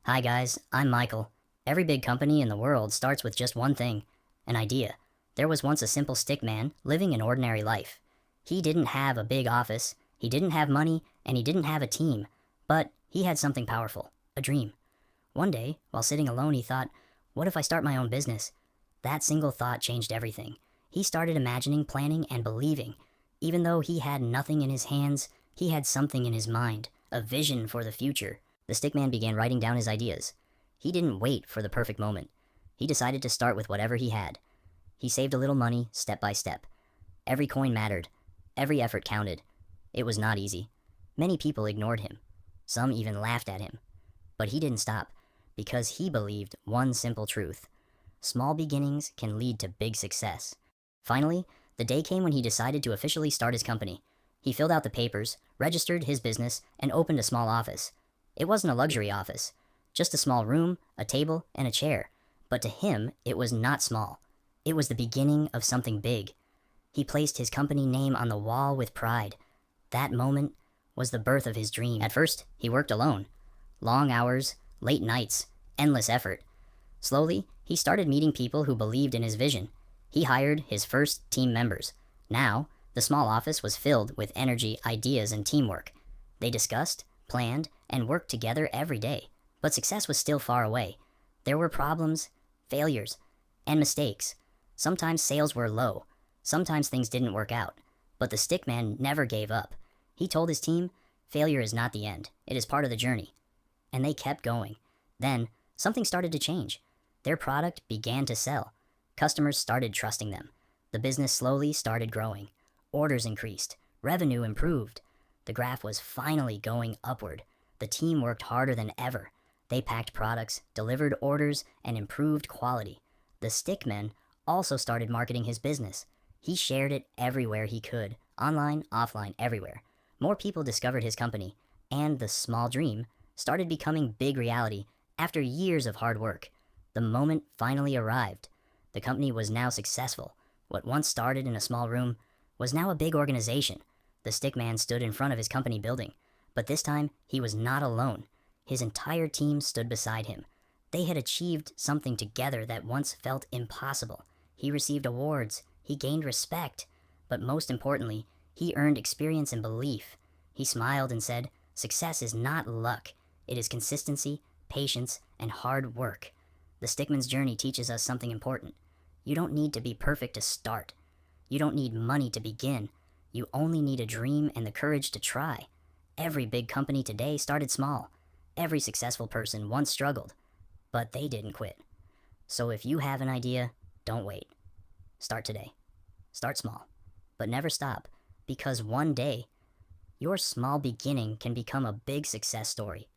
Hi guys, I'm Michael. Every big company in the world starts with just one thing, an idea. There was once a simple stick man living an ordinary life. He didn't have a big office, he didn't have money, and he didn't have a team, but he had something powerful, a dream. One day, while sitting alone, he thought, what if I start my own business? That single thought changed everything. He started imagining, planning, and believing. Even though he had nothing in his hands, he had something in his mind, a vision for the future. The stickman began writing down his ideas. He didn't wait for the perfect moment. He decided to start with whatever he had. He saved a little money, step by step. Every coin mattered. Every effort counted. It was not easy. Many people ignored him. Some even laughed at him. But he didn't stop, because he believed one simple truth. Small beginnings can lead to big success. Finally, the day came when he decided to officially start his company. He filled out the papers, registered his business, and opened a small office. It wasn't a luxury office, just a small room, a table, and a chair. But to him, it was not small. It was the beginning of something big. He placed his company name on the wall with pride. That moment was the birth of his dream. At first, he worked alone. Long hours, late nights, endless effort. Slowly, he started meeting people who believed in his vision. He hired his first team members. Now, the small office was filled with energy, ideas, and teamwork. They discussed, planned, and worked together every day. But success was still far away. There were problems, failures, and mistakes. Sometimes sales were low. Sometimes things didn't work out. But the stickman never gave up. He told his team, failure is not the end. It is part of the journey. And they kept going. Then, something started to change. Their product began to sell. Customers started trusting them. The business slowly started growing. Orders increased. Revenue improved. The graph was finally going upward. The team worked harder than ever. They packed products, delivered orders, and improved quality. The stickman also started marketing his business. He shared it everywhere he could, online, offline, everywhere. More people discovered his company, and the small dream started becoming big reality after years of hard work. The moment finally arrived. The company was now successful. What once started in a small room was now a big organization. The stickman stood in front of his company building, but this time he was not alone. His entire team stood beside him. They had achieved something together that once felt impossible. He received awards, he gained respect, but most importantly, he earned experience and belief. He smiled and said, success is not luck. It is consistency, patience, and hard work. The stickman's journey teaches us something important. You don't need to be perfect to start. You don't need money to begin. You only need a dream and the courage to try. Every big company today started small. Every successful person once struggled, but they didn't quit. So if you have an idea, don't wait. Start today. Start small, but never stop, because one day, your small beginning can become a big success story.